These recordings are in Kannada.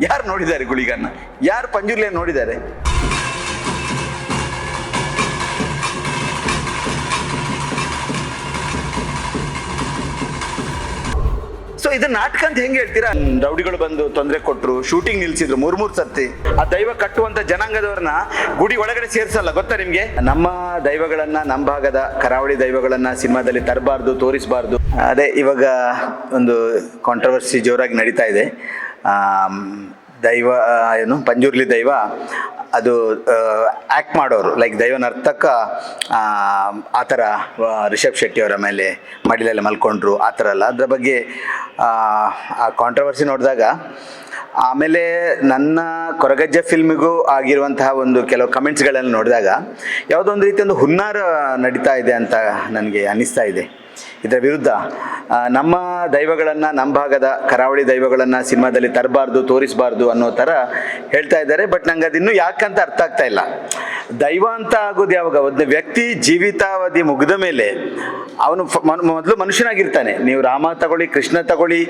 ಯಾರು ನೋಡಿದ್ದಾರೆ ಗುಳಿಗನ್ನ? ಯಾರು ಪಂಜುರ್ಲಿಯನ್ನು ನೋಡಿದ್ದಾರೆ? ಸೊ ಇದು ನಾಟಕ ಅಂತ ಹೆಂಗೆ ಹೇಳ್ತೀರಾ? ರೌಡಿಗಳು ಬಂದು ತೊಂದರೆ ಕೊಟ್ಟರು, ಶೂಟಿಂಗ್ ನಿಲ್ಸಿದ್ರು ಮೂರ್ ಸರ್ತಿ. ಆ ದೈವ ಕಟ್ಟುವಂತ ಜನಾಂಗದವ್ರನ್ನ ಗುಡಿ ಒಳಗಡೆ ಸೇರ್ಸಲ್ಲ, ಗೊತ್ತಾ ನಿಮ್ಗೆ? ನಮ್ಮ ದೈವಗಳನ್ನ, ನಮ್ಮ ಭಾಗದ ಕರಾವಳಿ ದೈವಗಳನ್ನ ಸಿನಿಮಾದಲ್ಲಿ ತರಬಾರ್ದು, ತೋರಿಸಬಾರ್ದು. ಅದೇ ಇವಾಗ ಒಂದು ಕಾಂಟ್ರವರ್ಸಿ ಜೋರಾಗಿ ನಡೀತಾ ಇದೆ. ದೈವ ಏನು ಪಂಜುರ್ಲಿ ದೈವ ಅದು ಆ್ಯಕ್ಟ್ ಮಾಡೋರು, ಲೈಕ್ ದೈವ ನರ್ತಕ ಆ ಥರ ರಿಷಬ್ ಶೆಟ್ಟಿ ಅವರ ಮೇಲೆ ಮಡಿಲೆಲ್ಲ ಮಲ್ಕೊಂಡ್ರು, ಆ ಥರ ಅಲ್ಲ. ಅದರ ಬಗ್ಗೆ ಆ ಕಾಂಟ್ರವರ್ಸಿ ನೋಡಿದಾಗ ಆಮೇಲೆ ನನ್ನ ಕೊರಗಜ್ಜ ಫಿಲ್ಮಿಗೂ ಆಗಿರುವಂತಹ ಒಂದು ಕೆಲವು ಕಮೆಂಟ್ಸ್ಗಳನ್ನು ನೋಡಿದಾಗ ಯಾವುದೋ ಒಂದು ರೀತಿ ಒಂದು ಹುನ್ನಾರ ನಡೀತಾ ಇದೆ ಅಂತ ನನಗೆ ಅನ್ನಿಸ್ತಾ ಇದೆ. ಇದರ ವಿರುದ್ಧ ನಮ್ಮ ದೈವಗಳನ್ನು, ನಮ್ಮ ಭಾಗದ ಕರಾವಳಿ ದೈವಗಳನ್ನು ಸಿನಿಮಾದಲ್ಲಿ ತರಬಾರ್ದು, ತೋರಿಸಬಾರ್ದು ಅನ್ನೋ ಥರ ಹೇಳ್ತಾ ಇದ್ದಾರೆ. ಬಟ್ ನಂಗೆ ಅದಿನ್ನೂ ಯಾಕಂತ ಅರ್ಥ ಆಗ್ತಾ ಇಲ್ಲ. ದೈವ ಅಂತ ಆಗೋದು ಯಾವಾಗ? ಒಂದು ವ್ಯಕ್ತಿ ಜೀವಿತಾವಧಿ ಮುಗಿದ ಮೇಲೆ ಅವನು ಮೊದಲು ಮನುಷ್ಯನಾಗಿರ್ತಾನೆ. ನೀವು ರಾಮ ತಗೊಳ್ಳಿ, ಕೃಷ್ಣ ತಗೊಳ್ಳಿ,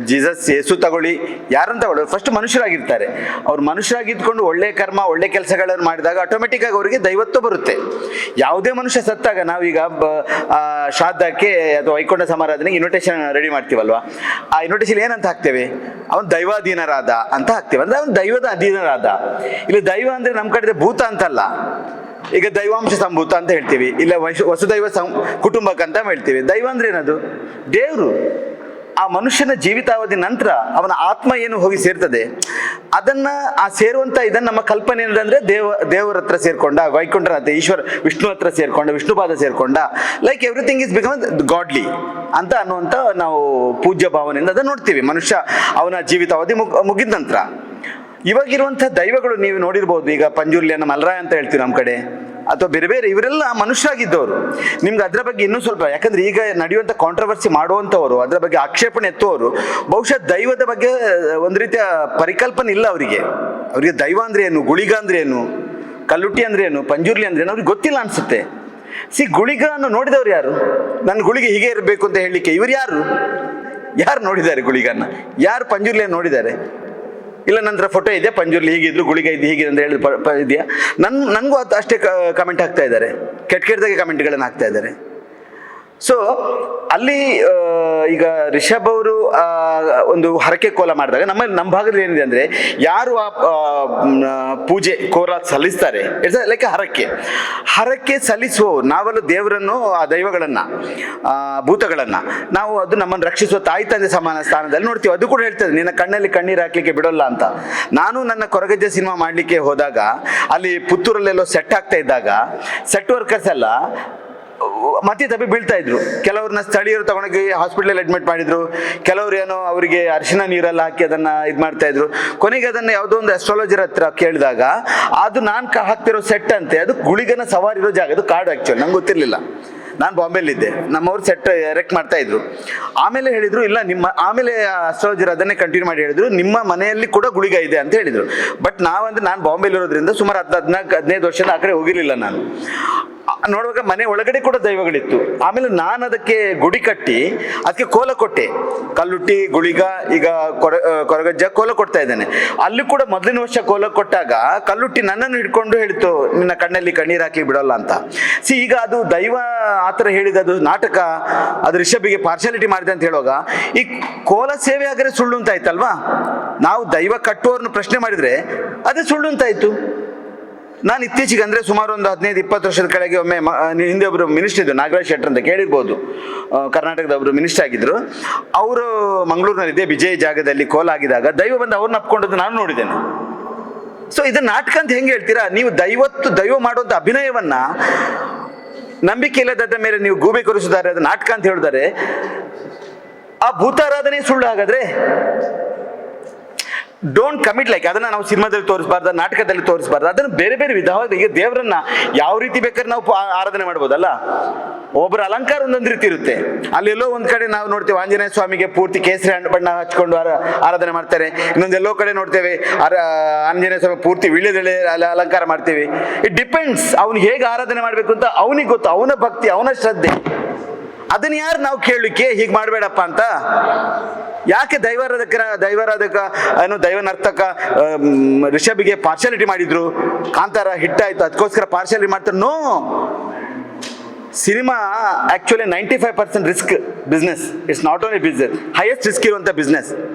ಜೀಸಸ್ ಯೇಸು ತಗೊಳ್ಳಿ, ಯಾರನ್ನು ತಗೊಳ್ಳಿ, ಫಸ್ಟ್ ಮನುಷ್ಯರಾಗಿರ್ತಾರೆ. ಅವ್ರು ಮನುಷ್ಯರಾಗಿದ್ಕೊಂಡು ಒಳ್ಳೆ ಕರ್ಮ, ಒಳ್ಳೆ ಕೆಲಸಗಳನ್ನು ಮಾಡಿದಾಗ ಆಟೋಮೆಟಿಕ್ ಆಗಿ ಅವರಿಗೆ ದೈವತ್ವ ಬರುತ್ತೆ. ಯಾವುದೇ ಮನುಷ್ಯ ಸತ್ತಾಗ ನಾವೀಗ ಶ್ರಾದ್ದಕ್ಕೆ ಅಥವಾ ವೈಕೊಂಡ ಸಮಾರಾಧನೆಗೆ ಇನ್ವಿಟೇಷನ್ ರೆಡಿ ಮಾಡ್ತೀವಲ್ವಾ? ಆ ಇನ್ವಿಟೇಷನ್ ಏನಂತ ಹಾಕ್ತೇವೆ? ಅವನು ದೈವಾಧೀನರಾದ ಅಂತ ಹಾಕ್ತೇವೆ. ಅಂದ್ರೆ ಅವನು ದೈವದ ಅಧೀನರಾದ. ಇಲ್ಲಿ ದೈವ ಅಂದ್ರೆ ನಮ್ಮ ಕಡೆ ಭೂತ ಅಂತಲ್ಲ. ಈಗ ದೈವಾಂಶ ಸಂಭೂತ ಅಂತ ಹೇಳ್ತೀವಿ, ಇಲ್ಲ ವಸುದೈವ ಕುಟುಂಬಕ್ಕೆ ಅಂತ ಹೇಳ್ತೀವಿ. ದೈವ ಅಂದ್ರೆ ಏನದು? ದೇವರು. ಆ ಮನುಷ್ಯನ ಜೀವಿತಾವಧಿ ನಂತರ ಅವನ ಆತ್ಮ ಏನು ಹೋಗಿ ಸೇರ್ತದೆ, ಅದನ್ನ ಆ ಸೇರುವಂತ ಇದನ್ನ ನಮ್ಮ ಕಲ್ಪನೆ ಏನಂದ್ರೆ ದೇವರ ಹತ್ರ ಸೇರ್ಕೊಂಡ, ವೈಕುಂಠನಾಥ ಈಶ್ವರ ವಿಷ್ಣು ಹತ್ರ ಸೇರ್ಕೊಂಡ, ವಿಷ್ಣುಪಾದ ಸೇರ್ಕೊಂಡ, like everything is become godly ಅಂತ ಅನ್ನುವಂಥ ನಾವು ಪೂಜ್ಯ ಭಾವನೆಯಿಂದ ಅದನ್ನು ನೋಡ್ತೀವಿ. ಮನುಷ್ಯ ಅವನ ಜೀವಿತಾವಧಿ ಮುಗಿದ ನಂತರ ಇವಾಗಿರುವಂಥ ದೈವಗಳು ನೀವು ನೋಡಿರ್ಬೋದು. ಈಗ ಪಂಜುರ್ಲಿಯನ್ನು ಮಲ್ರಾಯ ಅಂತ ಹೇಳ್ತೀವಿ ನಮ್ಮ ಕಡೆ, ಅಥವಾ ಬೇರೆ ಬೇರೆ, ಇವರೆಲ್ಲ ಮನುಷ್ಯರಾಗಿದ್ದವರು. ನಿಮ್ಗೆ ಅದರ ಬಗ್ಗೆ ಇನ್ನೂ ಸ್ವಲ್ಪ, ಯಾಕಂದ್ರೆ ಈಗ ನಡೆಯುವಂಥ ಕಾಂಟ್ರವರ್ಸಿ ಮಾಡುವಂಥವ್ರು, ಅದರ ಬಗ್ಗೆ ಆಕ್ಷೇಪಣೆ ಎತ್ತುವವರು ಬಹುಶಃ ದೈವದ ಬಗ್ಗೆ ಒಂದು ರೀತಿಯ ಪರಿಕಲ್ಪನೆ ಇಲ್ಲ ಅವರಿಗೆ. ದೈವ ಅಂದ್ರೆ ಏನು, ಗುಳಿಗ ಅಂದ್ರೆ ಏನು, ಕಲ್ಲುಟ್ಟಿ ಅಂದ್ರೆ ಏನು, ಪಂಜುರ್ಲಿ ಅಂದ್ರೆ ಏನು ಅವ್ರಿಗೆ ಗೊತ್ತಿಲ್ಲ ಅನ್ಸುತ್ತೆ. ಗುಳಿಗನ್ನು ನೋಡಿದವ್ರು ಯಾರು? ನನ್ನ ಗುಳಿಗೆ ಹೀಗೆ ಇರಬೇಕು ಅಂತ ಹೇಳಲಿಕ್ಕೆ ಇವರು ಯಾರು ನೋಡಿದ್ದಾರೆ ಗುಳಿಗನ್ನ? ಯಾರು ಪಂಜುರ್ಲಿಯನ್ನು ನೋಡಿದ್ದಾರೆ? ಇಲ್ಲ ನಂತರ ಫೋಟೋ ಇದೆಯಾ, ಪಂಜುರ್ಲಿ ಹೀಗಿದ್ರು, ಗುಳಿಗ ಇದು ಹೀಗಿದೆ ಅಂತ ಹೇಳಿದ್ರು ಇದೆಯಾ? ನನಗೂ ಅಷ್ಟೇ ಕಮೆಂಟ್ ಹಾಕ್ತಾ ಇದ್ದಾರೆ, ಕೆಟ್ಟದಾಗೆ ಕಮೆಂಟ್ಗಳನ್ನು ಹಾಕ್ತಾ ಇದ್ದಾರೆ. ಸೊ ಅಲ್ಲಿ ಈಗ ರಿಷಬ್ ಅವರು ಒಂದು ಹರಕೆ ಕೋಲ ಮಾಡಿದಾಗ ನಮ್ಮ ಭಾಗದಲ್ಲಿ ಏನಿದೆ ಅಂದರೆ, ಯಾರು ಆ ಪೂಜೆ ಕೋಲ ಸಲ್ಲಿಸ್ತಾರೆ, ಇಟ್ಸ್ ಲೈಕ್ ಹರಕೆ ಸಲ್ಲಿಸುವವರು ನಾವೆಲ್ಲ ದೇವರನ್ನು, ಆ ದೈವಗಳನ್ನು, ಭೂತಗಳನ್ನು ನಾವು ಅದು ನಮ್ಮನ್ನು ರಕ್ಷಿಸುವ ತಾಯಿ ತಂದೆ ಸಮಾನ ಸ್ಥಾನದಲ್ಲಿ ನೋಡ್ತೀವಿ. ಅದು ಕೂಡ ಹೇಳ್ತದೆ, ನಿನ್ನ ಕಣ್ಣಲ್ಲಿ ಕಣ್ಣೀರು ಹಾಕ್ಲಿಕ್ಕೆ ಬಿಡೋಲ್ಲ ಅಂತ. ನಾನು ನನ್ನ ಕೊರಗಜ್ಜೆ ಸಿನಿಮಾ ಮಾಡಲಿಕ್ಕೆ ಹೋದಾಗ ಅಲ್ಲಿ ಪುತ್ತೂರಲ್ಲೆಲ್ಲೋ ಸೆಟ್ ಆಗ್ತಾ ಇದ್ದಾಗ ಸೆಟ್ ವರ್ಕರ್ಸ್ ಎಲ್ಲ ಮತ್ತೆ ತಪ್ಪಿ ಬೀಳ್ತಾ ಇದ್ರು. ಕೆಲವ್ರನ್ನ ಸ್ಥಳೀಯರು ತಗೊಂಡೋಗಿ ಹಾಸ್ಪಿಟಲ್ ಅಡ್ಮಿಟ್ ಮಾಡಿದ್ರು, ಕೆಲವ್ರು ಏನೋ ಅವರಿಗೆ ಅರಿಶಿನ ನೀರೆಲ್ಲ ಹಾಕಿ ಅದನ್ನ ಮಾಡ್ತಾ ಇದ್ರು. ಕೊನೆಗೆ ಅದನ್ನ ಯಾವುದೋ ಒಂದು ಅಸ್ಟ್ರಾಲಜರ್ ಹತ್ರ ಕೇಳಿದಾಗ ಅದು ನಾನು ಹಾಕ್ತಿರೋ ಸೆಟ್ ಅಂತೆ, ಅದು ಗುಳಿಗನ ಸವಾರಿರೋ ಜಾಗ, ಅದು ಕಾಡು ಆಕ್ಚುಲಿ, ನಂಗೆ ಗೊತ್ತಿರಲಿಲ್ಲ. ನಾನು ಬಾಂಬೆಲಿದ್ದೆ, ನಮ್ಮವ್ರು ಸೆಟ್ ಎರೆಕ್ಟ್ ಮಾಡ್ತಾ ಇದ್ರು. ಆಮೇಲೆ ಹೇಳಿದ್ರು ಇಲ್ಲ ಆಮೇಲೆ ಅಸ್ಟ್ರಾಲಜರ್ ಅದನ್ನೇ ಕಂಟಿನ್ಯೂ ಮಾಡಿ ಹೇಳಿದ್ರು, ನಿಮ್ಮ ಮನೆಯಲ್ಲಿ ಕೂಡ ಗುಳಿಗ ಇದೆ ಅಂತ ಹೇಳಿದ್ರು. ಬಟ್ ನಾನು ಬಾಂಬೆಲಿ ಇರೋದ್ರಿಂದ ಸುಮಾರು 15 ವರ್ಷದ ಆ ಕಡೆ ಹೋಗಿರ್ಲಿಲ್ಲ. ನಾನು ನೋಡುವಾಗ ಮನೆ ಒಳಗಡೆ ಕೂಡ ದೈವಗಳಿತ್ತು. ಆಮೇಲೆ ನಾನು ಅದಕ್ಕೆ ಗುಡಿ ಕಟ್ಟಿ ಅದಕ್ಕೆ ಕೋಲ ಕೊಟ್ಟೆ, ಕಲ್ಲುಟ್ಟಿ ಗುಳಿಗ, ಈಗ ಕೊರಗಜ್ಜ ಕೋಲ ಕೊಡ್ತಾ ಇದ್ದೇನೆ. ಅಲ್ಲಿ ಕೂಡ ಮೊದಲಿನ ವರ್ಷ ಕೋಲ ಕೊಟ್ಟಾಗ ಕಲ್ಲುಟ್ಟಿ ನನ್ನನ್ನು ಹಿಡ್ಕೊಂಡು ಹೇಳಿತು, ನಿನ್ನ ಕಣ್ಣಲ್ಲಿ ಕಣ್ಣೀರು ಹಾಕಿ ಬಿಡೋಲ್ಲ ಅಂತ. ಈಗ ಅದು ದೈವ ಆತರ ಹೇಳಿದ, ಅದು ನಾಟಕ, ಅದು ರಿಷಬ್ಗೆ ಪಾರ್ಶಾಲಿಟಿ ಮಾಡಿದೆ ಅಂತ ಹೇಳುವಾಗ ಈ ಕೋಲ ಸೇವೆ ಆದರೆ ಸುಳ್ಳು ಅಂತ ಆಯ್ತಲ್ವಾ? ನಾವು ದೈವ ಕಟ್ಟುವವ್ರನ್ನ ಪ್ರಶ್ನೆ ಮಾಡಿದ್ರೆ ಅದೇ ಸುಳ್ಳು ಅಂತಾಯ್ತು. ನಾನು ಇತ್ತೀಚೆಗೆ ಅಂದರೆ ಸುಮಾರು ಒಂದು 15-20 ವರ್ಷದ ಕೆಳಗೆ ಒಮ್ಮೆ ಹಿಂದೆ ಒಬ್ಬರು ಮಿನಿಸ್ಟರ್ ಇದ್ರು, ನಾಗರಾಜ್ ಶೆಟ್ಟರ್ ಅಂತ ಕೇಳಿರ್ಬೋದು, ಕರ್ನಾಟಕದ ಒಬ್ಬರು ಮಿನಿಸ್ಟರ್ ಆಗಿದ್ರು. ಅವರು ಮಂಗಳೂರಿನಲ್ಲಿದೆ ವಿಜಯ್ ಜಾಗದಲ್ಲಿ ಕೋಲ ಆಗಿದಾಗ ದೈವ ಬಂದು ಅವ್ರನ್ನ ಅಪ್ಕೊಂಡದ್ದು ನಾನು ನೋಡಿದ್ದೇನೆ. ಸೊ ಇದು ನಾಟಕ ಅಂತ ಹೆಂಗೆ ಹೇಳ್ತೀರಾ ನೀವು? ದೈವ ಮಾಡುವಂಥ ಅಭಿನಯವನ್ನ ನಂಬಿಕೆ ಇಲ್ಲದ ಮೇಲೆ ನೀವು ಗೂಬೆ ಕೊರಿಸಿದ್ದಾರೆ, ಅದು ನಾಟಕ ಅಂತ ಹೇಳಿದರೆ ಆ ಭೂತಾರಾಧನೆ ಸುಳ್ಳು. ಹಾಗಾದ್ರೆ ಡೋಂಟ್ ಕಮಿಟ್ ಲೈಕ್ ಅದನ್ನ ನಾವು ಸಿನಿಮಾದಲ್ಲಿ ತೋರಿಸಬಾರ್ದು, ನಾಟಕದಲ್ಲಿ ತೋರಿಸಬಾರ್ದು. ಅದನ್ನು ಬೇರೆ ಬೇರೆ ವಿಧವಾಗಿ, ಈಗ ದೇವರನ್ನ ಯಾವ ರೀತಿ ಬೇಕಾದ್ರೆ ನಾವು ಆರಾಧನೆ ಮಾಡ್ಬೋದಲ್ಲ. ಒಬ್ಬರ ಅಲಂಕಾರ ಒಂದೊಂದು ರೀತಿ ಇರುತ್ತೆ. ಅಲ್ಲೆಲ್ಲೋ ಒಂದ್ ಕಡೆ ನಾವು ನೋಡ್ತೇವೆ ಆಂಜನೇಯ ಸ್ವಾಮಿಗೆ ಪೂರ್ತಿ ಕೇಸರಿ ಬಣ್ಣ ಹಚ್ಕೊಂಡು ಆರಾಧನೆ ಮಾಡ್ತಾರೆ. ಇನ್ನೊಂದೆಲ್ಲೋ ಕಡೆ ನೋಡ್ತೇವೆ ಆಂಜನೇಯ ಸ್ವಾಮಿ ಪೂರ್ತಿ ವೀಳ್ಯದೆಲೆ ಅಲಂಕಾರ ಮಾಡ್ತೇವೆ. ಇಟ್ ಡಿಪೆಂಡ್ಸ್, ಅವ್ನು ಹೇಗೆ ಆರಾಧನೆ ಮಾಡ್ಬೇಕು ಅಂತ ಅವನಿಗೆ ಗೊತ್ತು, ಅವನ ಭಕ್ತಿ, ಅವನ ಶ್ರದ್ಧೆ. ಅದನ್ನ ಯಾರು ನಾವು ಕೇಳಲಿಕ್ಕೆ ಹೀಗೆ ಮಾಡಬೇಡಪ್ಪ ಅಂತ? ಯಾಕೆ ದೈವಾರಾಧಕ ಏನು ದೈವನರ್ತಕ ರಿಷಬ್ಗೆ ಪಾರ್ಶಾಲಿಟಿ ಮಾಡಿದ್ರು? ಕಾಂತಾರ ಹಿಟ್ ಆಯ್ತು ಅದಕ್ಕೋಸ್ಕರ ಪಾರ್ಶಾಲಿಟಿ ಮಾಡ್ತಾರೆ? No, cinema actually 95% risk business. It's not only business, highest risk ಇರುವಂಥ ಬಿಸ್ನೆಸ್.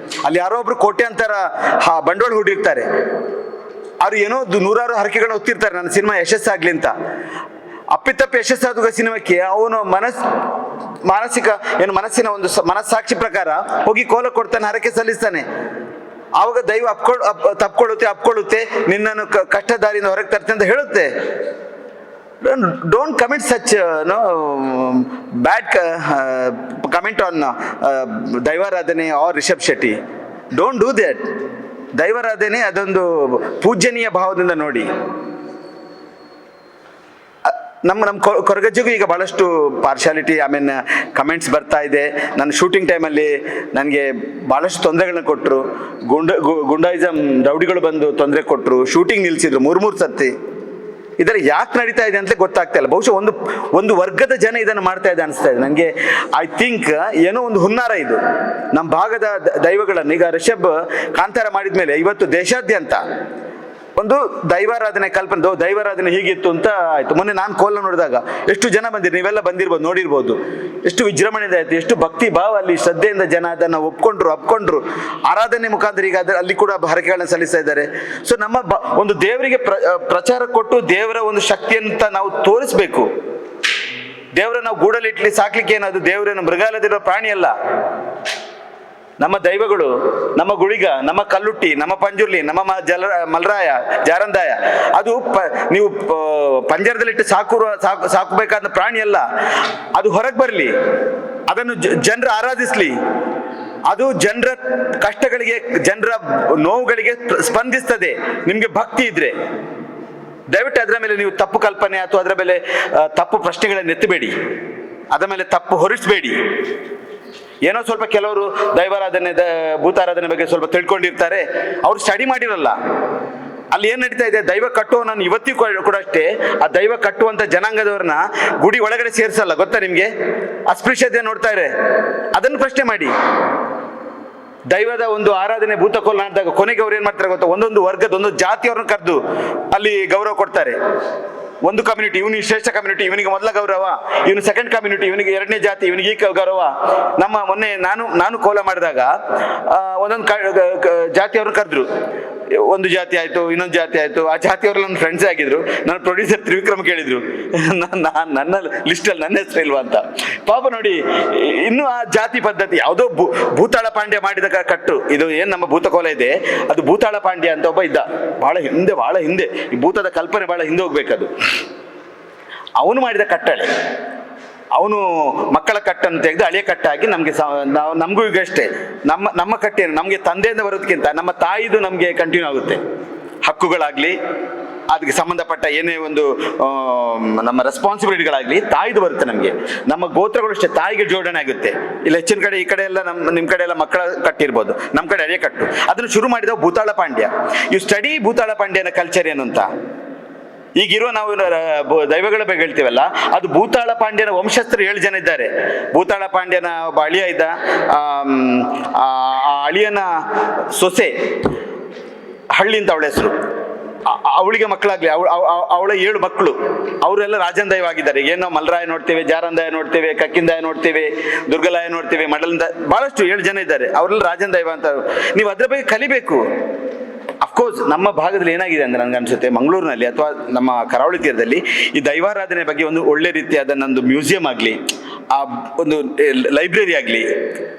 ಅಲ್ಲಿ ಯಾರೋ ಒಬ್ರು ಕೋಟ್ಯಾಂತರ ಬಂಡವಾಳ ಹೂಡಿರ್ತಾರೆ, ಅವ್ರು ಏನೋ ನೂರಾರು ಹರಕೆಗಳನ್ನ ಹೊತ್ತಿರ್ತಾರೆ ನನ್ನ ಸಿನಿಮಾ ಯಶಸ್ಸಾಗ್ಲಿ ಅಂತ. ಅಪ್ಪಿತಪ್ಪಿ ಯಶಸ್ಸಾದ ಸಿನಿಮಾಕ್ಕೆ ಅವನು ಮನಸ್ಸಿನ ಒಂದು ಮನಸ್ಸಾಕ್ಷಿ ಪ್ರಕಾರ ಹೋಗಿ ಕೋಲ ಕೊಡ್ತಾನೆ, ಹರಕೆ ಸಲ್ಲಿಸ್ತಾನೆ. ಆವಾಗ ದೈವ ಅಪ್ಕೊಳ್ಳುತ್ತೆ, ನಿನ್ನನ್ನು ಕಷ್ಟ ದಾರಿಯಿಂದ ಹೊರಗೆ ತರ್ತೆ ಅಂತ ಹೇಳುತ್ತೆ. Don't comment such bad comment on ದೈವಾರಾಧನೆ or Rishab Shetty. Don't do that. ದೈವಾರಾಧನೆ ಅದೊಂದು ಪೂಜ್ಯನೀಯ ಭಾವದಿಂದ ನೋಡಿ. ನಮ್ಮ ಕೊರಗಜ್ಜಿಗೂ ಈಗ ಭಾಳಷ್ಟು ಪಾರ್ಶಾಲಿಟಿ ಕಮೆಂಟ್ಸ್ ಬರ್ತಾ ಇದೆ. ನನ್ನ ಶೂಟಿಂಗ್ ಟೈಮಲ್ಲಿ ನನಗೆ ಭಾಳಷ್ಟು ತೊಂದರೆಗಳನ್ನ ಕೊಟ್ಟರು. ಗುಂಡಾಯಿಸಮ್ ರೌಡಿಗಳು ಬಂದು ತೊಂದರೆ ಕೊಟ್ಟರು, ಶೂಟಿಂಗ್ ನಿಲ್ಲಿಸಿದ್ರು 3 ಸರ್ತಿ. ಇದರ ಯಾಕೆ ನಡೀತಾ ಇದೆ ಅಂತಲೇ ಗೊತ್ತಾಗ್ತಾ ಇಲ್ಲ. ಬಹುಶಃ ಒಂದು ವರ್ಗದ ಜನ ಇದನ್ನು ಮಾಡ್ತಾ ಇದೆ ಅನಿಸ್ತಾ ಇದೆ ನನಗೆ. ಐ ಥಿಂಕ್ ಏನೋ ಒಂದು ಹುನ್ನಾರ ಇದು ನಮ್ಮ ಭಾಗದ ದೈವಗಳನ್ನು. ಈಗ ರಿಷಬ್ ಕಾಂತಾರ ಮಾಡಿದ ಮೇಲೆ ಇವತ್ತು ದೇಶಾದ್ಯಂತ ಒಂದು ದೈವಾರಾಧನೆ ಕಲ್ಪನೆ, ದೈವಾರಾಧನೆ ಹೀಗಿತ್ತು ಅಂತ ಆಯ್ತು. ಮೊನ್ನೆ ನಾನು ಕೋಲ ನೋಡಿದಾಗ ಎಷ್ಟು ಜನ ಬಂದಿರಿ, ನೀವೆಲ್ಲ ಬಂದಿರ್ಬೋದು, ನೋಡಿರ್ಬೋದು. ಎಷ್ಟು ವಿಜೃಂಭಣೆಯಿಂದ ಆಯ್ತು, ಎಷ್ಟು ಭಕ್ತಿ ಭಾವ ಅಲ್ಲಿ, ಶ್ರದ್ಧೆಯಿಂದ ಜನ ಅದನ್ನು ಒಪ್ಕೊಂಡ್ರು. ಆರಾಧನೆ ಮುಖಾಂತರ ಈಗ ಅಲ್ಲಿ ಕೂಡ ಹರಕೆಗಳನ್ನ ಸಲ್ಲಿಸ್ತಾ ಇದ್ದಾರೆ. ಸೊ ನಮ್ಮ ಒಂದು ದೇವರಿಗೆ ಪ್ರಚಾರ ಕೊಟ್ಟು ದೇವರ ಒಂದು ಶಕ್ತಿಯಂತ ನಾವು ತೋರಿಸ್ಬೇಕು. ದೇವರ ನಾವು ಗೂಡಲಿಟ್ಲಿ ಸಾಕ್ಲಿಕ್ಕೆ ಏನದು ದೇವರೇನು ಮೃಗಾಲಯದಿರೋ ಪ್ರಾಣಿ ಅಲ್ಲ. ನಮ್ಮ ದೈವಗಳು, ನಮ್ಮ ಗುಳಿಗ, ನಮ್ಮ ಕಲ್ಲುಟ್ಟಿ, ನಮ್ಮ ಪಂಜುರ್ಲಿ, ನಮ್ಮ ಮಲ್ರಾಯ, ಜಾರಂದಾಯ, ಅದು ನೀವು ಪಂಜರದಲ್ಲಿಟ್ಟು ಸಾಕಬೇಕಾದ ಪ್ರಾಣಿ ಅಲ್ಲ. ಅದು ಹೊರಗೆ ಬರಲಿ, ಅದನ್ನು ಜನರು ಆರಾಧಿಸ್ಲಿ, ಅದು ಜನರ ಕಷ್ಟಗಳಿಗೆ, ಜನರ ನೋವುಗಳಿಗೆ ಸ್ಪಂದಿಸ್ತದೆ. ನಿಮಗೆ ಭಕ್ತಿ ಇದ್ರೆ ದಯವಿಟ್ಟು ಅದರ ಮೇಲೆ ನೀವು ತಪ್ಪು ಕಲ್ಪನೆ ಅಥವಾ ಅದರ ಮೇಲೆ ತಪ್ಪು ಪ್ರಶ್ನೆಗಳನ್ನು ಎತ್ತಬೇಡಿ, ಅದರ ಮೇಲೆ ತಪ್ಪು ಹೊರಿಸಬೇಡಿ. ಏನೋ ಸ್ವಲ್ಪ ಕೆಲವರು ದೈವಾರಾಧನೆ ಭೂತಾರಾಧನೆ ಬಗ್ಗೆ ಸ್ವಲ್ಪ ತಿಳ್ಕೊಂಡಿರ್ತಾರೆ, ಅವ್ರು ಸ್ಟಡಿ ಮಾಡಿರಲ್ಲ. ಅಲ್ಲಿ ಏನ್ ನಡೀತಾ ಇದೆ, ದೈವ ಕಟ್ಟುವ ನಾನು ಇವತ್ತಿಗೂ ಕೂಡ ಅಷ್ಟೇ, ಆ ದೈವ ಕಟ್ಟುವಂತ ಜನಾಂಗದವ್ರನ್ನ ಗುಡಿ ಒಳಗಡೆ ಸೇರಿಸಲ್ಲ. ಗೊತ್ತಾ ನಿಮ್ಗೆ? ಅಸ್ಪೃಶ್ಯತೆ ನೋಡ್ತಾ ಇರೆ, ಅದನ್ನು ಪ್ರಶ್ನೆ ಮಾಡಿ. ದೈವದ ಒಂದು ಆರಾಧನೆ ಭೂತಕೋಲ ನಡೆದಾಗ ಕೊನೆಗೆ ಅವ್ರು ಏನ್ ಮಾಡ್ತಾರೆ ಗೊತ್ತಾ, ಒಂದೊಂದು ವರ್ಗದ ಒಂದೊಂದು ಜಾತಿಯವ್ರನ್ನ ಕರೆದು ಅಲ್ಲಿ ಗೌರವ ಕೊಡ್ತಾರೆ. ಒಂದು ಕಮ್ಯುನಿಟಿ, ಇವನಿಗೆ ಶ್ರೇಷ್ಠ ಕಮ್ಯುನಿಟಿ, ಇವನಿಗೆ ಮೊದಲ ಗೌರವ, ಇವನು ಸೆಕೆಂಡ್ ಕಮ್ಯುನಿಟಿ, ಇವನಿಗೆ 2ನೇ ಜಾತಿ, ಇವನಿಗೆ ಈ ಗೌರವ. ನಮ್ಮ ಮೊನ್ನೆ ನಾನು ಕೋಲ ಮಾಡಿದಾಗ ಒಂದೊಂದು ಜಾತಿಯವ್ರನ್ನ ಕರೆದ್ರು. ಒಂದು ಜಾತಿ ಆಯ್ತು, ಇನ್ನೊಂದು ಜಾತಿ ಆಯ್ತು. ಆ ಜಾತಿಯವರು ನನ್ನ ಫ್ರೆಂಡ್ಸ್ ಆಗಿದ್ರು. ನನ್ನ ಪ್ರೊಡ್ಯೂಸರ್ ತ್ರಿವಿಕ್ರಮ್ ಕೇಳಿದ್ರು, ನನ್ನ ಲಿಸ್ಟಲ್ಲಿ ನನ್ನ ಹೆಸರು ಇಲ್ವಾ ಅಂತ. ಪಾಪ ನೋಡಿ, ಇನ್ನು ಆ ಜಾತಿ ಪದ್ಧತಿ ಯಾವುದೋ ಭೂತಾಳ ಪಾಂಡ್ಯ ಮಾಡಿದ ಕಟ್ಟು. ಇದು ಏನ್ ನಮ್ಮ ಭೂತಕೋಲ ಇದೆ, ಅದು ಭೂತಾಳ ಪಾಂಡ್ಯ ಅಂತ ಒಬ್ಬ ಇದ್ದ, ಬಹಳ ಹಿಂದೆ. ಈ ಭೂತದ ಕಲ್ಪನೆ ಬಹಳ ಹಿಂದೆ ಹೋಗ್ಬೇಕದು. ಅವನು ಮಾಡಿದ ಕಟ್ಟಳೆ, ಅವನು ಮಕ್ಕಳ ಕಟ್ಟನ್ನು ತೆಗೆದು ಹಳೆಯ ಕಟ್ಟಾಗಿ ನಮಗೆ ನಮಗೂ ಈಗ ಅಷ್ಟೇ. ನಮ್ಮ ಕಟ್ಟೆಯನ್ನು ನಮಗೆ ತಂದೆಯಿಂದ ಬರೋದಕ್ಕಿಂತ ನಮ್ಮ ತಾಯಿದು ನಮಗೆ ಕಂಟಿನ್ಯೂ ಆಗುತ್ತೆ. ಹಕ್ಕುಗಳಾಗ್ಲಿ, ಅದಕ್ಕೆ ಸಂಬಂಧಪಟ್ಟ ಏನೇ ಒಂದು ನಮ್ಮ ರೆಸ್ಪಾನ್ಸಿಬಿಲಿಟಿಗಳಾಗ್ಲಿ ತಾಯಿದು ಬರುತ್ತೆ ನಮಗೆ. ನಮ್ಮ ಗೋತ್ರಗಳು ಅಷ್ಟೇ ತಾಯಿಗೆ ಜೋಡಣೆ ಆಗುತ್ತೆ. ಇಲ್ಲಿ ಹೆಚ್ಚಿನ ಕಡೆ, ಈ ಕಡೆ ಎಲ್ಲ ನಿಮ್ಮ ಕಡೆ ಎಲ್ಲ ಮಕ್ಕಳ ಕಟ್ಟಿರ್ಬೋದು, ನಮ್ಮ ಕಡೆ ಹಳೆಯ ಕಟ್ಟು. ಅದನ್ನು ಶುರು ಮಾಡಿದ ಭೂತಾಳ ಪಾಂಡ್ಯ. ಯು ಸ್ಟಡಿ ಭೂತಾಳ ಪಾಂಡ್ಯನ ಕಲ್ಚರ್ ಏನು ಅಂತ. ಈಗಿರುವ ನಾವು ದೈವಗಳ ಬಗ್ಗೆ ಹೇಳ್ತೀವಲ್ಲ, ಅದು ಭೂತಾಳ ಪಾಂಡ್ಯನ ವಂಶಸ್ಥರು 7 ಜನ ಇದ್ದಾರೆ. ಭೂತಾಳ ಪಾಂಡ್ಯನ ಒಬ್ಬ ಅಳಿಯ ಇದ್ದ, ಆ ಅಳಿಯನ ಸೊಸೆ ಹಳ್ಳಿ ಅಂತ ಅವಳ ಹೆಸರು. ಅವಳಿಗೆ ಮಕ್ಕಳಾಗ್ಲಿ, ಅವಳ 7 ಮಕ್ಕಳು, ಅವರೆಲ್ಲ ರಾಜನ್ ದೈವ ಆಗಿದ್ದಾರೆ. ಏನು ನಾವು ಮಲ್ರಾಯ ನೋಡ್ತೇವೆ, ಜಾರಂದಾಯ ನೋಡ್ತೇವೆ, ಕಕ್ಕಿಂದಾಯ ನೋಡ್ತೇವೆ, ದುರ್ಗಲಾಯ ನೋಡ್ತೇವೆ, ಮಡಲಿಂದ ಬಹಳಷ್ಟು 7 ಜನ ಇದ್ದಾರೆ. ಅವರೆಲ್ಲ ರಾಜನ್ ದೈವ ಅಂತ. ನೀವು ಅದ್ರ ಬಗ್ಗೆ ಕಲಿಬೇಕು. ಅಫ್ಕೋರ್ಸ್ ನಮ್ಮ ಭಾಗದಲ್ಲಿ ಏನಾಗಿದೆ ಅಂದರೆ ನನಗೆ ಅನಿಸುತ್ತೆ, ಮಂಗಳೂರಿನಲ್ಲಿ ಅಥವಾ ನಮ್ಮ ಕರಾವಳಿ ತೀರದಲ್ಲಿ ಈ ದೈವಾರಾಧನೆ ಬಗ್ಗೆ ಒಂದು ಒಳ್ಳೆ ರೀತಿಯಾದ ನಂದು ಮ್ಯೂಸಿಯಂ ಆಗಲಿ, ಆ ಒಂದು ಲೈಬ್ರರಿ ಆಗಲಿ,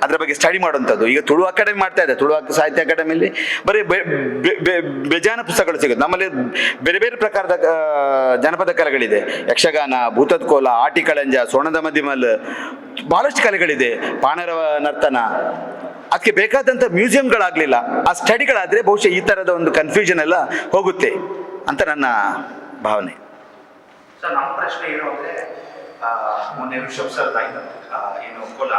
ಅದರ ಬಗ್ಗೆ ಸ್ಟಡಿ ಮಾಡುವಂಥದ್ದು. ಈಗ ತುಳು ಅಕಾಡೆಮಿ ಮಾಡ್ತಾ ಇದೆ, ತುಳು ಸಾಹಿತ್ಯ ಅಕಾಡೆಮಿಯಲ್ಲಿ ಬರೀ ಬೇಜಾನ ಪುಸ್ತಕಗಳು ಸಿಗುತ್ತೆ. ನಮ್ಮಲ್ಲಿ ಬೇರೆ ಬೇರೆ ಪ್ರಕಾರದ ಜನಪದ ಕಲೆಗಳಿದೆ. ಯಕ್ಷಗಾನ, ಭೂತದ ಕೋಲ, ಆಟಿಕಳಂಜ, ಸೋಣದ ಮದಿಮಲ್, ಬಹಳಷ್ಟು ಕಲೆಗಳಿದೆ, ಪಾಣರವ ನರ್ತನ. ಅದಕ್ಕೆ ಬೇಕಾದಂಥ ಮ್ಯೂಸಿಯಂಗಳಾಗಲಿಲ್ಲ. ಆ ಸ್ಟಡಿಗಳಾದರೆ ಬಹುಶಃ ಈ ಥರದ ಒಂದು ಕನ್ಫ್ಯೂಷನ್ ಎಲ್ಲ ಹೋಗುತ್ತೆ ಅಂತ ನನ್ನ ಭಾವನೆ. ಸರ್, ನಮ್ಮ ಪ್ರಶ್ನೆ ಏನು ಅಂದರೆ, ಮೊನ್ನೆ ರಿಷಬ್ ಸರ್ ಏನು ಕೋಲ,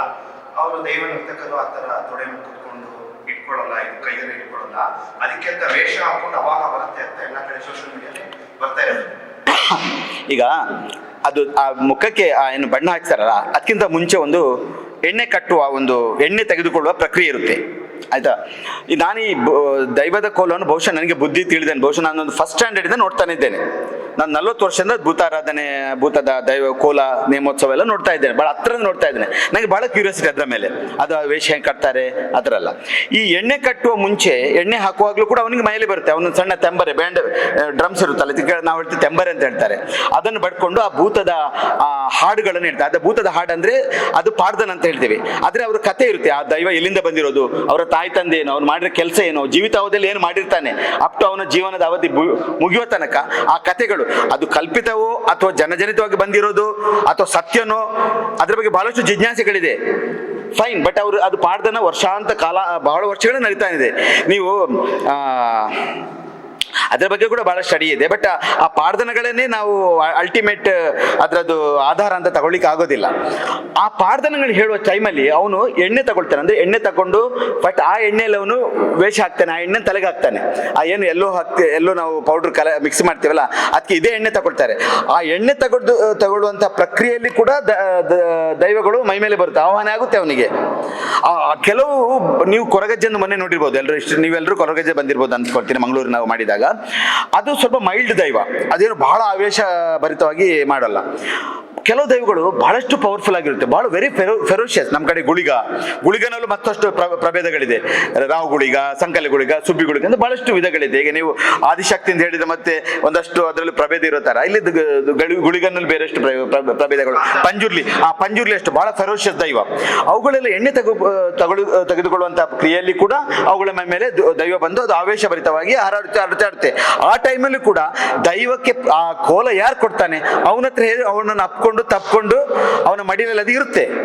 ಅವರು ದೈವ ನರ್ತಕರು ಆ ಥರ ತೊಡೆಯನ್ನು ಕುತ್ಕೊಂಡು ಇಟ್ಕೊಳ್ಳಲ್ಲ, ಇದು ಕೈಯಲ್ಲಿ ಇಟ್ಕೊಳ್ಳಲ್ಲ, ಅದಕ್ಕೆ ಅಂತ ವೇಷ ಹಾಕೊಂಡು ಅವಾಗ ಬರುತ್ತೆ ಅಂತ ಎಲ್ಲ ಕಡೆ ಸೋಷಿಯಲ್ ಮೀಡಿಯಾದಲ್ಲಿ ಬರ್ತಾ ಇರೋದು. ಈಗ ಅದು ಆ ಮುಖಕ್ಕೆ ಏನು ಬಣ್ಣ ಹಾಕ್ತಾರಲ್ಲ, ಅದಕ್ಕಿಂತ ಮುಂಚೆ ಒಂದು ಎಣ್ಣೆ ಕಟ್ಟುವ ಒಂದು ಎಣ್ಣೆ ತೆಗೆದುಕೊಳ್ಳುವ ಪ್ರಕ್ರಿಯೆ ಇರುತ್ತೆ, ಆಯ್ತಾ. ನಾನು ಈ ದೈವದ ಕೋಲವನ್ನು ಬಹುಶಃ ನನಗೆ ಬುದ್ಧಿ ತಿಳಿದೇನೆ, ಬಹುಶಃ ನಾನೊಂದು ಫಸ್ಟ್ ಸ್ಟ್ಯಾಂಡರ್ಡಿಂದ ನೋಡ್ತಾನೆ ಇದ್ದೇನೆ. ನಾನು 40 ವರ್ಷದಿಂದ ಭೂತಾರಾಧನೆ, ಭೂತದ ದೈವ ಕೋಲ ನೇಮೋತ್ಸವ ಎಲ್ಲ ನೋಡ್ತಾ ಇದ್ದೇನೆ, ಭಾಳ ಹತ್ತಿರದಿಂದ ನೋಡ್ತಾ ಇದ್ದೇನೆ. ನನಗೆ ಭಾಳ ಕ್ಯೂರಿಯಾಸಿಟಿ ಅದರ ಮೇಲೆ, ಅದು ವೇಷ ಹೆಂಗೆ ಕಟ್ತಾರೆ ಆ ಥರ ಎಲ್ಲ. ಈ ಎಣ್ಣೆ ಕಟ್ಟುವ ಮುಂಚೆ ಎಣ್ಣೆ ಹಾಕುವಾಗಲೂ ಕೂಡ ಅವನಿಗೆ ಮೈಲಿ ಬರುತ್ತೆ, ಅವನೊಂದು ಸಣ್ಣ ತೆಂಬರೆ, ಬ್ಯಾಂಡ್ ಡ್ರಮ್ಸ್ ಇರುತ್ತಲ್ಲ, ಇದಕ್ಕೆ ನಾವು ಹೇಳ್ತೀವಿ ತೆಂಬರೆ ಅಂತ ಹೇಳ್ತಾರೆ, ಅದನ್ನು ಬಡ್ಕೊಂಡು ಆ ಭೂತದ ಹಾಡುಗಳನ್ನು ಹೇಳ್ತಾರೆ. ಅದು ಭೂತದ ಹಾಡು ಅಂದರೆ ಅದು ಪಾಡ್ದನ ಅಂತ ಹೇಳ್ತೀವಿ. ಆದರೆ ಅವ್ರ ಕಥೆ ಇರುತ್ತೆ, ಆ ದೈವ ಎಲ್ಲಿಂದ ಬಂದಿರೋದು, ಅವರ ತಾಯಿ ತಂದೆ ಏನು, ಅವ್ನು ಮಾಡಿರೋ ಕೆಲಸ ಏನು, ಜೀವಿತಾವಧಿಯಲ್ಲಿ ಏನು ಮಾಡಿರ್ತಾನೆ, ಅಪ್ ಟು ಅವನ ಜೀವನದ ಅವಧಿ ಮುಗಿಯುವ ತನಕ ಆ ಕಥೆಗಳು, ಅದು ಕಲ್ಪಿತವೋ ಅಥವಾ ಜನಜನಿತವಾಗಿ ಬಂದಿರೋದು ಅಥವಾ ಸತ್ಯನೋ, ಅದ್ರ ಬಗ್ಗೆ ಬಹಳಷ್ಟು ಜಿಜ್ಞಾಸೆಗಳಿದೆ. ಫೈನ್, ಬಟ್ ಅವರು ಅದು ಪಾಡ್ದನ ವರ್ಷಾಂತ ಕಾಲ, ಬಹಳ ವರ್ಷಗಳು ನಡೀತಾ ಇದೆ. ನೀವು ಅದರ ಬಗ್ಗೆ ಕೂಡ ಬಹಳ ಸ್ಟಡಿ ಇದೆ. ಬಟ್ ಆ ಪಾಡ್ದನಗಳನ್ನೇ ನಾವು ಅಲ್ಟಿಮೇಟ್ ಅದರದ್ದು ಆಧಾರ ಅಂತ ತಗೊಳ್ಳಿಕ್ಕೆ ಆಗೋದಿಲ್ಲ. ಆ ಪಾಡ್ದನಗಳು ಹೇಳುವ ಟೈಮಲ್ಲಿ ಅವನು ಎಣ್ಣೆ ತಗೊಳ್ತಾನೆ, ಅಂದ್ರೆ ಎಣ್ಣೆ ತಗೊಂಡು ಬಟ್ ಆ ಎಣ್ಣೆಯಲ್ಲಿ ಅವನು ವೇಷ ಹಾಕ್ತಾನೆ, ಆ ಎಣ್ಣೆ ತಲೆಗೆ ಹಾಕ್ತಾನೆ. ಆ ಏನು ಎಲ್ಲೋ ನಾವು ಪೌಡ್ರ್ ಮಿಕ್ಸ್ ಮಾಡ್ತೀವಲ್ಲ, ಅದಕ್ಕೆ ಇದೇ ಎಣ್ಣೆ ತಗೊಳ್ತಾರೆ. ಆ ಎಣ್ಣೆ ತಗೊಳ್ಳುವಂಥ ಪ್ರಕ್ರಿಯೆಯಲ್ಲಿ ಕೂಡ ದೈವಗಳು ಮೈ ಮೇಲೆ ಬರುತ್ತೆ, ಆಹ್ವಾನ ಆಗುತ್ತೆ ಅವನಿಗೆ. ಕೆಲವು ನೀವು ಕೊರಗಜ್ಜೆಯನ್ನು ಮೊನ್ನೆ ನೋಡಿರ್ಬೋದು, ನೀವೆಲ್ಲರೂ ಕೊರಗಜ್ಜೆ ಬಂದಿರ್ಬೋದು ಅಂದ್ಕೊಳ್ತೀನಿ, ಮಂಗಳೂರು ನಾವು ಮಾಡಿದಾಗ. ಅದು ಸ್ವಲ್ಪ ಮೈಲ್ಡ್ ದೈವ, ಅದೇನು ಬಹಳ ಆವೇಶ ಭರಿತವಾಗಿ ಮಾಡಲ್ಲ. ಕೆಲವು ದೈವಗಳು ಬಹಳಷ್ಟು ಪವರ್ಫುಲ್ ಆಗಿರುತ್ತೆ, ಬಹಳ ವೆರಿ ಫೆರೋಷಿಯಸ್. ನಮ್ಮ ಕಡೆ ಗುಳಿಗನಲ್ಲೂ ಮತ್ತಷ್ಟು ಪ್ರಭೇದಗಳಿದೆ. ರಾವು ಗುಳಿಗ, ಸಂಕಲೆ ಗುಳಿಗ, ಸುಬ್ಬಿ ಗುಳಿಗ ಅಂತ ಬಹಳಷ್ಟು ವಿಧಗಳಿದೆ. ಈಗ ನೀವು ಆದಿಶಕ್ತಿ ಅಂತ ಹೇಳಿದ್ರೆ ಮತ್ತೆ ಒಂದಷ್ಟು ಅದರಲ್ಲಿ ಪ್ರಭೇದ ಇರೋ ಥರ ಇಲ್ಲಿ ಗುಳಿಗನಲ್ಲಿ ಬೇರೆಷ್ಟು ಪ್ರಭೇದಗಳು. ಪಂಜುರ್ಲಿ ಅಷ್ಟು ಬಹಳ ಫೆರೋಷಿಯಸ್ ದೈವ. ಅವುಗಳೆಲ್ಲ ಎಣ್ಣೆ ತೆಗೆದುಕೊಳ್ಳುವಂತಹ ಕ್ರಿಯೆಯಲ್ಲಿ ಕೂಡ ಅವುಗಳ ಮೇಲೆ ದೈವ ಬಂದು ಅದು ಆವೇಶಭರಿತವಾಗಿ ಹರಡುತ್ತೆ. ಆ ಟೈಮಲ್ಲಿ ಕೂಡ ದೈವಕ್ಕೆ ಆ ಕೋಲ ಯಾರು ಕೊಡ್ತಾನೆ ಅವನ ಹತ್ರ ಅವನನ್ನು ಅಪ್ಕೊಂಡು ತಪ್ಕೊಂಡು ಅವನ ಮಡಿಯಲ್ಲಿ ಅದು ಇರುತ್ತೆ.